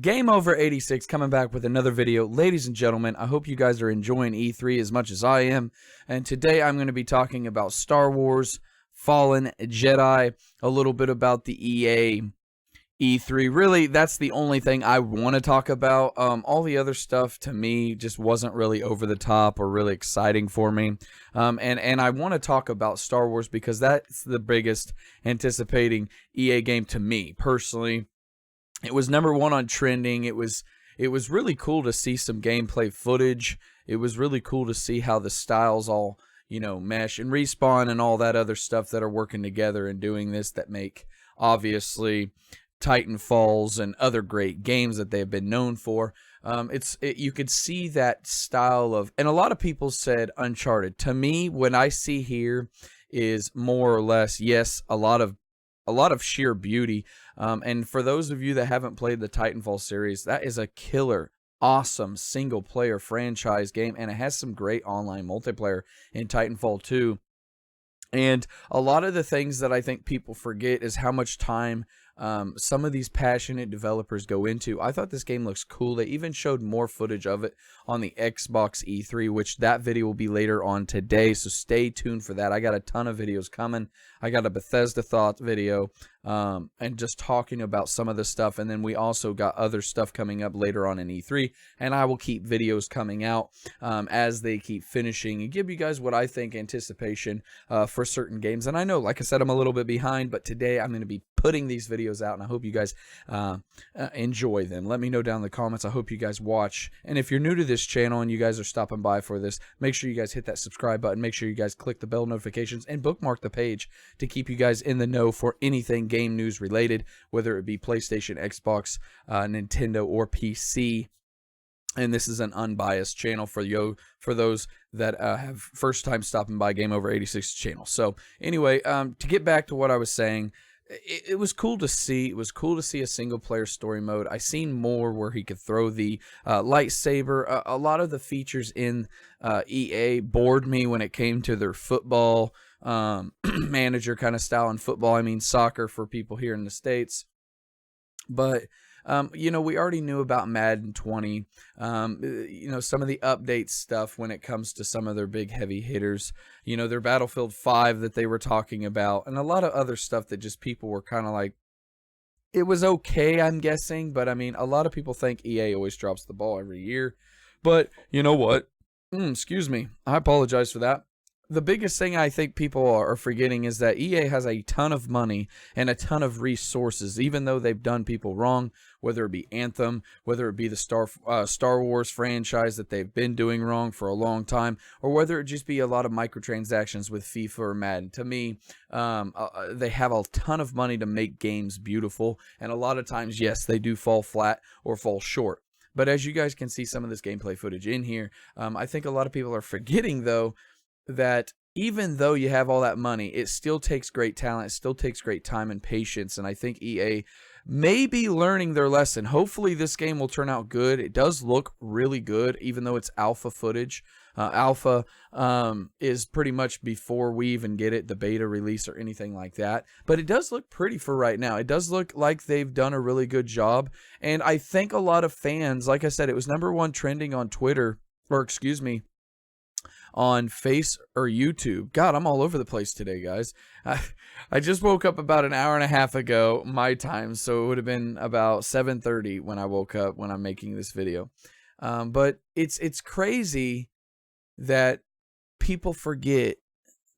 Game Over 86 coming back with another video. Ladies and gentlemen, I hope you guys are enjoying E3 as much as I am. And today I'm going to be talking about Star Wars, Fallen Jedi, a little bit about the EA E3. Really, that's the only thing I want to talk about. All the other stuff to me just wasn't really over the top or really exciting for me. And I want to talk about Star Wars because that's the biggest anticipating EA game to me personally. It was #1 on trending. It was really cool to see some gameplay footage. It was really cool to see how the styles all, mesh, and Respawn and all that other stuff that are working together and doing this that make, obviously, Titanfalls and other great games that they've been known for. You could see that style of, and a lot of people said Uncharted. To me, what I see here is more or less, yes, a lot of sheer beauty. And for those of you that haven't played the Titanfall series, that is a killer, awesome single-player franchise game, and it has some great online multiplayer in Titanfall 2. And a lot of the things that I think people forget is how much time some of these passionate developers go into. I thought this game looks cool. They even showed more footage of it on the Xbox E3, which that video will be later on today, so stay tuned for that. I got a ton of videos coming. I got a Bethesda thought video and just talking about some of the stuff, and then we also got other stuff coming up later on in E3, and I will keep videos coming out as they keep finishing and give you guys what I think anticipation for certain games. And I know, like I said, I'm a little bit behind, but today I'm going to be putting these videos out, and I hope you guys enjoy them. Let me know down in the comments. I hope you guys watch, and if you're new to this channel and you guys are stopping by for this, make sure you guys hit that subscribe button. Make sure you guys click the bell notifications and bookmark the page to keep you guys in the know for anything game news related, whether it be PlayStation, Xbox, Nintendo, or PC. And this is an unbiased channel for those that have first time stopping by Game Over 86 channel. So anyway, to get back to what I was saying, it was cool to see. It was cool to see a single player story mode. I seen more where he could throw the lightsaber. A lot of the features in EA bored me when it came to their football manager kind of style in football. I mean soccer for people here in the States. But we already knew about Madden 20, some of the update stuff when it comes to some of their big heavy hitters, their Battlefield 5 that they were talking about, and a lot of other stuff that just people were kind of like, it was okay, I'm guessing, but I mean, a lot of people think EA always drops the ball every year, but you know what? Excuse me, I apologize for that. The biggest thing I think people are forgetting is that EA has a ton of money and a ton of resources, even though they've done people wrong, whether it be Anthem, whether it be the Star Wars franchise that they've been doing wrong for a long time, or whether it just be a lot of microtransactions with FIFA or Madden. To me, they have a ton of money to make games beautiful, and a lot of times, yes, they do fall flat or fall short. But as you guys can see some of this gameplay footage in here, I think a lot of people are forgetting, though, that even though you have all that money, it still takes great talent, it still takes great time and patience, and I think EA may be learning their lesson. Hopefully this game will turn out good. It does look really good, even though it's alpha footage. Alpha is pretty much before we even get it, the beta release or anything like that, but it does look pretty for right now. It does look like they've done a really good job, and I think a lot of fans, like I said, it was #1 trending on Twitter, or excuse me, on Face or YouTube. God, I'm all over the place today, guys. I just woke up about an hour and a half ago, my time, so it would have been about 7:30 when I woke up when I'm making this video. But it's crazy that people forget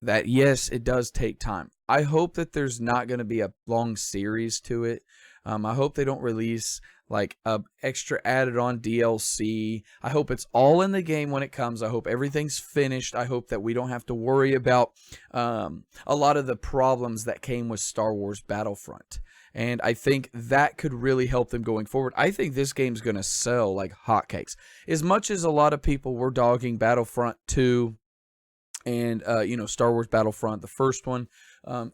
that, yes, it does take time. I hope that there's not going to be a long series to it. I hope they don't release like a extra added on DLC. I hope it's all in the game when it comes. I hope everything's finished. I hope that we don't have to worry about a lot of the problems that came with Star Wars Battlefront. And I think that could really help them going forward. I think this game's going to sell like hotcakes. As much as a lot of people were dogging Battlefront 2 and Star Wars Battlefront, the first one,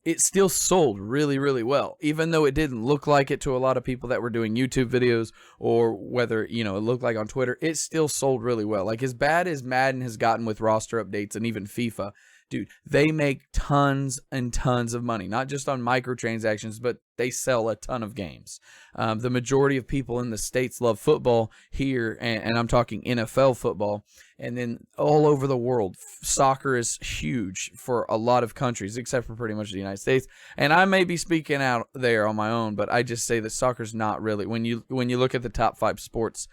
it still sold really, really well, even though it didn't look like it to a lot of people that were doing YouTube videos, or whether it looked like on Twitter. It still sold really well. Like, as bad as Madden has gotten with roster updates and even FIFA, dude, they make tons and tons of money, not just on microtransactions, but they sell a ton of games. The majority of people in the States love football here, and I'm talking NFL football. And then all over the world, soccer is huge for a lot of countries, except for pretty much the United States. And I may be speaking out there on my own, but I just say that soccer's not really, when you look at the top 5 sports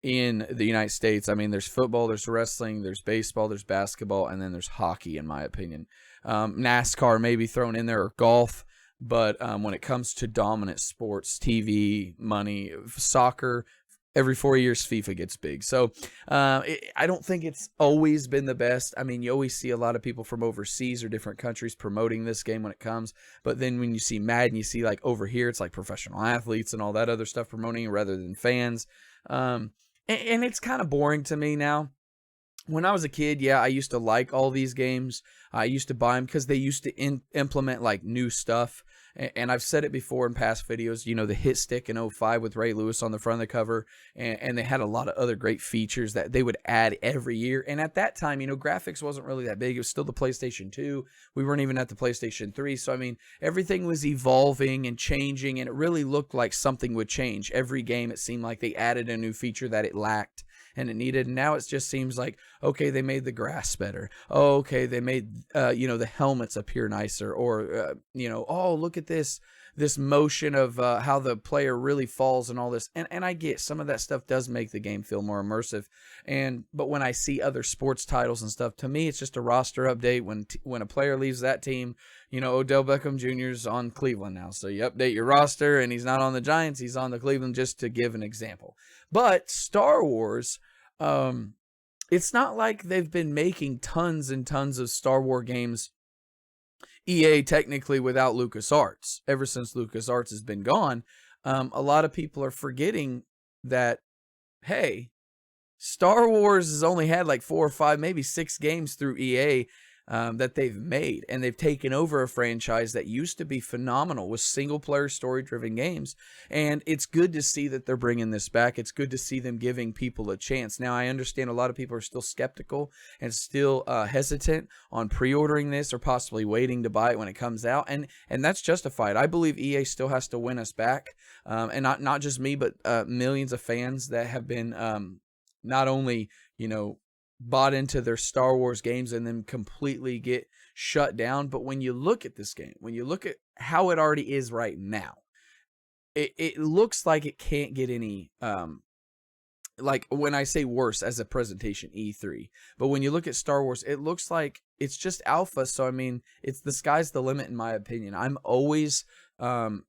in the United States, I mean, there's football, there's wrestling, there's baseball, there's basketball, and then there's hockey, in my opinion. NASCAR may be thrown in there, or golf. But when it comes to dominant sports, TV, money, soccer, every 4 years FIFA gets big. So I don't think it's always been the best. I mean, you always see a lot of people from overseas or different countries promoting this game when it comes. But then when you see Madden, you see like over here, it's like professional athletes and all that other stuff promoting it rather than fans. And it's kind of boring to me now. When I was a kid, yeah, I used to like all these games. I used to buy them because they used to implement like new stuff. And I've said it before in past videos, you know, the hit stick in 05 with Ray Lewis on the front of the cover. And they had a lot of other great features that they would add every year. And at that time, you know, graphics wasn't really that big. It was still the PlayStation 2. We weren't even at the PlayStation 3. So, I mean, everything was evolving and changing. And it really looked like something would change. Every game, it seemed like they added a new feature that it lacked and it needed. And now it just seems like, okay, they made the grass better. Oh, okay, they made, you know, the helmets appear nicer. Or, you know, oh, look at this motion of how the player really falls and all this. And I get some of that stuff does make the game feel more immersive. But when I see other sports titles and stuff, to me, it's just a roster update. When a player leaves that team, you know, Odell Beckham Jr. is on Cleveland now. So you update your roster and he's not on the Giants. He's on the Cleveland, just to give an example. But Star Wars, it's not like they've been making tons and tons of Star Wars games, EA technically, without LucasArts. Ever since LucasArts has been gone, a lot of people are forgetting that, hey, Star Wars has only had like 4 or 5, maybe 6 games through EA that they've made, and they've taken over a franchise that used to be phenomenal with single-player story-driven games, and it's good to see that they're bringing this back. It's good to see them giving people a chance. Now, I understand a lot of people are still skeptical and still hesitant on pre-ordering this or possibly waiting to buy it when it comes out, and that's justified. I believe EA still has to win us back, and not just me, but millions of fans that have been not only, you know, bought into their Star Wars games and then completely get shut down. But when you look at this game, when you look at how it already is right now, it looks like it can't get any, like when I say worse as a presentation, E3. But when you look at Star Wars, it looks like it's just alpha. So, I mean, it's the sky's the limit in my opinion. I'm always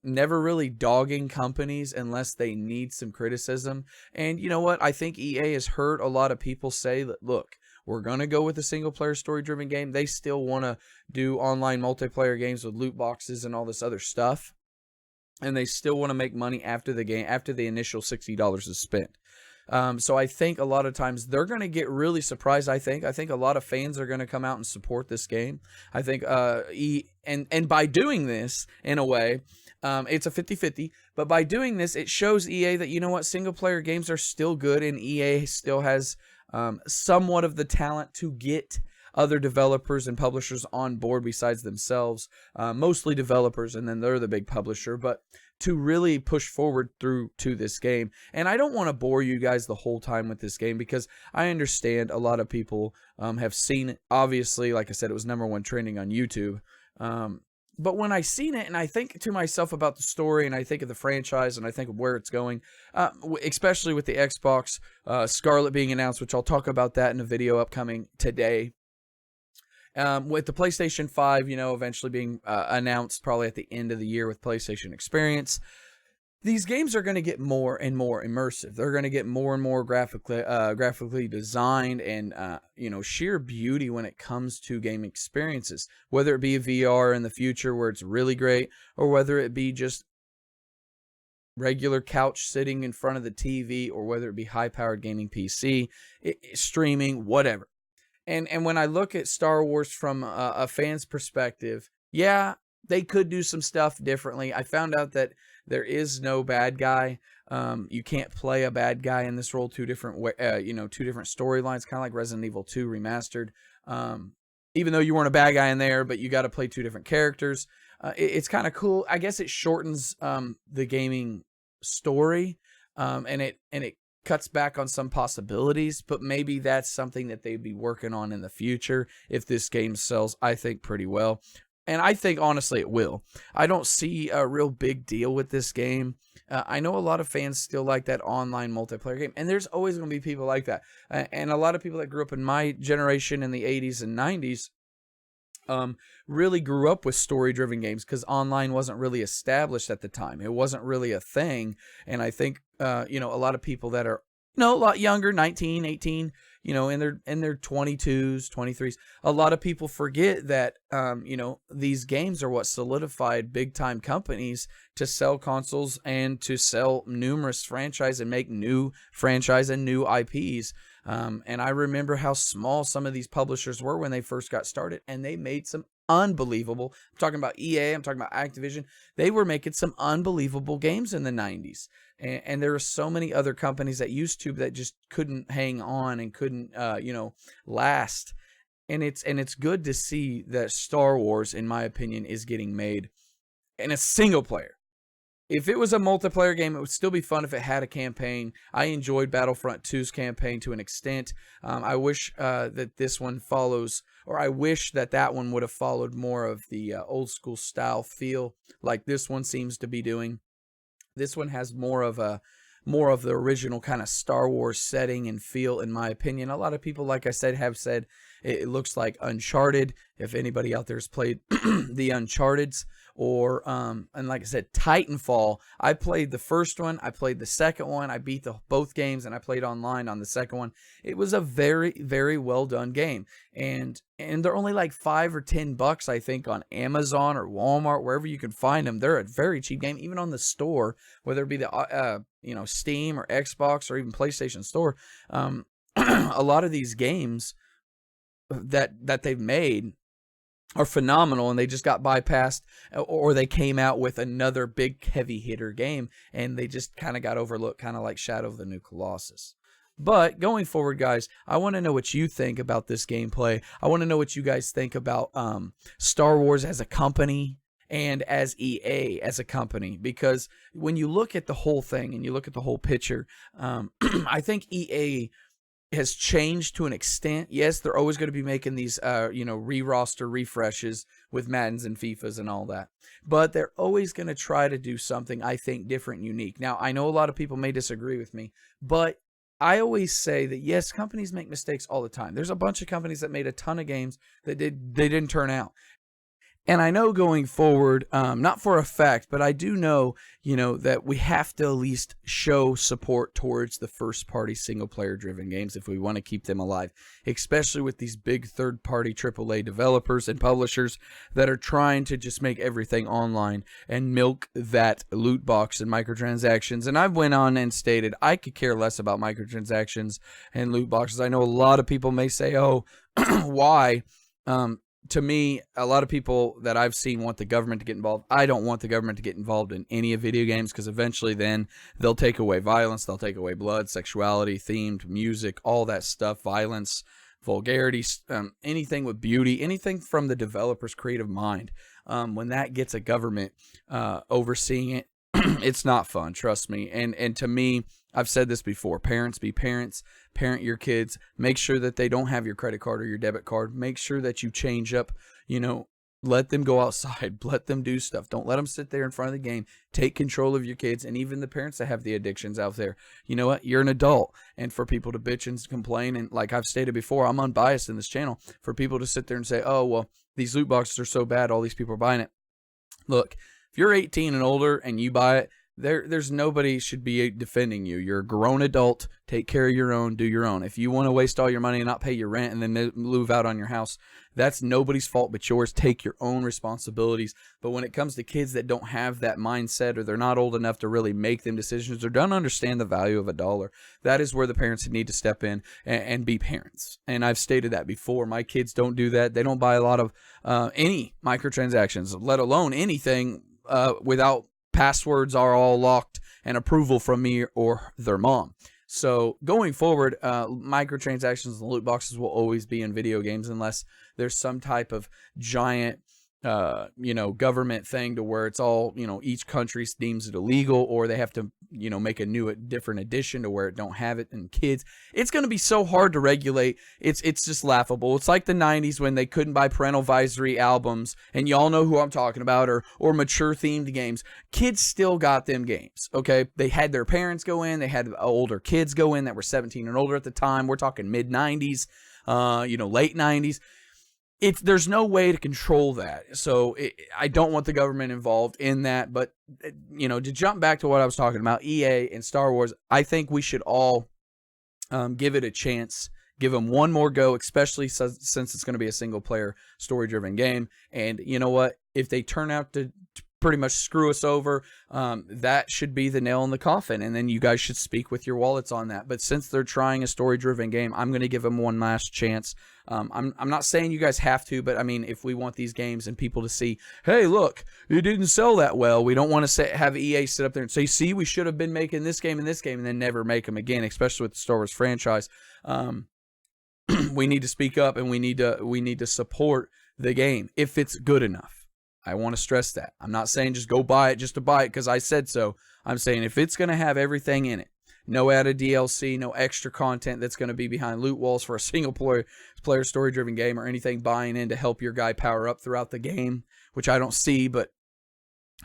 never really dogging companies unless they need some criticism. And you know what? I think EA has heard a lot of people say that, look, we're going to go with a single player story driven game. They still want to do online multiplayer games with loot boxes and all this other stuff. And they still want to make money after the game, after the initial $60 is spent. So I think a lot of times they're going to get really surprised. I think a lot of fans are going to come out and support this game. I think and by doing this, in a way, it's a 50-50, but by doing this, it shows EA that, you know what, single player games are still good, and EA still has somewhat of the talent to get other developers and publishers on board besides themselves, mostly developers, and then they're the big publisher, but to really push forward through to this game. And I don't want to bore you guys the whole time with this game, because I understand a lot of people have seen it. Obviously, like I said, it was #1 trending on YouTube. But when I seen it and I think to myself about the story, and I think of the franchise, and I think of where it's going, especially with the Xbox Scarlet being announced, which I'll talk about that in a video upcoming today. With the PlayStation 5, you know, eventually being announced probably at the end of the year with PlayStation Experience, these games are going to get more and more immersive. They're going to get more and more graphically designed, and you know, sheer beauty when it comes to game experiences. Whether it be VR in the future where it's really great, or whether it be just regular couch sitting in front of the TV, or whether it be high-powered gaming PC, streaming, whatever. And when I look at Star Wars from a fan's perspective, yeah, they could do some stuff differently. I found out that there is no bad guy. You can't play a bad guy in this role. Two different storylines, kind of like Resident Evil 2 Remastered. Even though you weren't a bad guy in there, but you got to play 2 different characters. It's kind of cool. I guess it shortens the gaming story, and it cuts back on some possibilities, but maybe that's something that they'd be working on in the future if this game sells, I think, pretty well. And I think, honestly, it will. I don't see a real big deal with this game. I know a lot of fans still like that online multiplayer game, and there's always going to be people like that. And a lot of people that grew up in my generation in the 80s and 90s really grew up with story-driven games because online wasn't really established at the time. It wasn't really a thing. And I think, a lot of people that are, a lot younger, 19, 18, in their 22s, 23s, a lot of people forget that, these games are what solidified big-time companies to sell consoles and to sell numerous franchise and make new franchise and new IPs. And I remember how small some of these publishers were when they first got started, and they made some unbelievable, I'm talking about EA, I'm talking about Activision, they were making some unbelievable games in the 90s. And there were so many other companies that used to that just couldn't hang on and couldn't, last. And it's good to see that Star Wars, in my opinion, is getting made in a single player. If it was a multiplayer game, it would still be fun if it had a campaign. I enjoyed Battlefront 2's campaign to an extent. I wish that this one follows, or I wish that that one would have followed more of the old school style feel like this one seems to be doing. This one has more of the original kind of Star Wars setting and feel, in my opinion. A lot of people, like I said, have said it looks like Uncharted. If anybody out there has played the Uncharted's, or and like I said, Titanfall. I played the first one, I played the second one, I beat both games, and I played online on the second one. It was a very, very well done game, and they're only like $5 or $10, I think, on Amazon or Walmart, wherever you can find them. They're a very cheap game, even on the store, whether it be the Steam or Xbox or even PlayStation Store. A lot of these games that they've made are phenomenal, and they just got bypassed, or they came out with another big heavy hitter game and they just kind of got overlooked, kind of like Shadow of the New Colossus. But going forward, guys, I want to know what you think about this gameplay. I want to know what you guys think about Star Wars as a company and as EA as a company, because when you look at the whole thing and you look at the whole picture, I think EA has changed to an extent. Yes, they're always going to be making these, re-roster refreshes with Maddens and FIFAs and all that. But they're always going to try to do something, I think, different and unique. Now, I know a lot of people may disagree with me, but I always say that, yes, companies make mistakes all the time. There's a bunch of companies that made a ton of games that they didn't turn out. And I know going forward, not for a fact, but I do know, that we have to at least show support towards the first-party single-player-driven games if we want to keep them alive, especially with these big third-party AAA developers and publishers that are trying to just make everything online and milk that loot box and microtransactions. And I've went on and stated I could care less about microtransactions and loot boxes. I know a lot of people may say, oh, why? To me, a lot of people that I've seen want the government to get involved. I don't want the government to get involved in any of video games, because eventually then they'll take away violence, they'll take away blood, sexuality, themed music, all that stuff, violence, vulgarity, anything with beauty, anything from the developer's creative mind. When that gets a government overseeing it, it's not fun, trust me. And to me, I've said this before, parents be parents, parent your kids, make sure that they don't have your credit card or your debit card, make sure that you change up, let them go outside, let them do stuff, don't let them sit there in front of the game, take control of your kids. And even the parents that have the addictions out there, you know what, you're an adult, and for people to bitch and complain, and like I've stated before, I'm unbiased in this channel, for people to sit there and say, oh, well, these loot boxes are so bad, all these people are buying it. Look, if you're 18 and older and you buy it, there's nobody should be defending you. You're a grown adult. Take care of your own. Do your own. If you want to waste all your money and not pay your rent and then move out on your house, that's nobody's fault but yours. Take your own responsibilities. But when it comes to kids that don't have that mindset, or they're not old enough to really make them decisions, or don't understand the value of a dollar, that is where the parents need to step in and be parents. And I've stated that before. My kids don't do that. They don't buy a lot of any microtransactions, let alone anything without passwords are all locked and approval from me or their mom. So going forward, microtransactions and loot boxes will always be in video games unless there's some type of giant you know, government thing to where it's all, you know, each country deems it illegal, or they have to, you know, make a different edition to where it don't have it in kids. It's going to be so hard to regulate. It's just laughable. It's like the 90s when they couldn't buy parental advisory albums, and y'all know who I'm talking about, or mature themed games. Kids still got them games, okay? They had their parents go in, they had older kids go in that were 17 and older at the time. We're talking mid 90s, you know, late 90s. There's no way to control that. So I don't want the government involved in that. But, you know, to jump back to what I was talking about, EA and Star Wars, I think we should all give it a chance. Give them one more go, especially since it's going to be a single-player, story-driven game. And you know what? If they turn out to pretty much screw us over, that should be the nail in the coffin, and then you guys should speak with your wallets on that. But since they're trying a story-driven game, I'm going to give them one last chance. I'm not saying you guys have to, but I mean, if we want these games and people to see, hey, look, it didn't sell that well, we don't want to have EA sit up there and say, see, we should have been making this game and then never make them again, especially with the Star Wars franchise. We need to speak up, and we need to support the game if it's good enough. I want to stress that. I'm not saying just go buy it just to buy it because I said so. I'm saying if it's going to have everything in it, no added DLC, no extra content that's going to be behind loot walls for a single player story-driven game, or anything buying in to help your guy power up throughout the game, which I don't see, but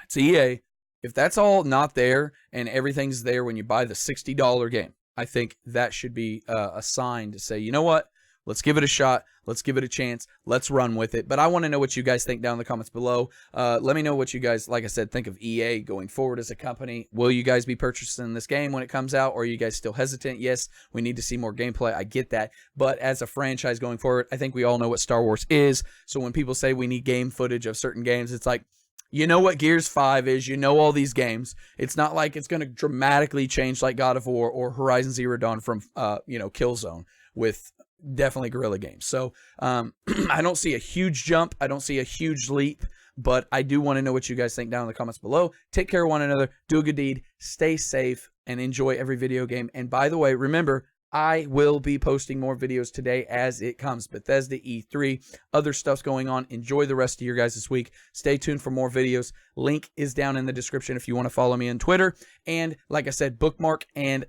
it's EA. If that's all not there and everything's there when you buy the $60 game, I think that should be a sign to say, you know what? Let's give it a shot. Let's give it a chance. Let's run with it. But I want to know what you guys think down in the comments below. Let me know what you guys, like I said, think of EA going forward as a company. Will you guys be purchasing this game when it comes out, or are you guys still hesitant? Yes, we need to see more gameplay. I get that. But as a franchise going forward, I think we all know what Star Wars is. So when people say we need game footage of certain games, it's like, you know what Gears 5 is. You know all these games. It's not like it's going to dramatically change like God of War or Horizon Zero Dawn from, you know, Killzone with definitely Guerrilla Games. So I don't see a huge jump. I don't see a huge leap, but I do want to know what you guys think down in the comments below. Take care of one another. Do a good deed. Stay safe and enjoy every video game. And by the way, remember, I will be posting more videos today as it comes. Bethesda, E3, other stuff's going on. Enjoy the rest of your guys this week. Stay tuned for more videos. Link is down in the description if you want to follow me on Twitter. And like I said, bookmark and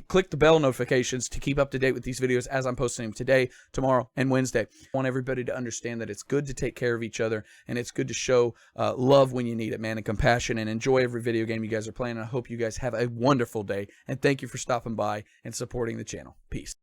click the bell notifications to keep up to date with these videos as I'm posting them today, tomorrow, and Wednesday. I want everybody to understand that it's good to take care of each other, and it's good to show love when you need it, man, and compassion, and enjoy every video game you guys are playing. And I hope you guys have a wonderful day, and thank you for stopping by and supporting the channel. Peace.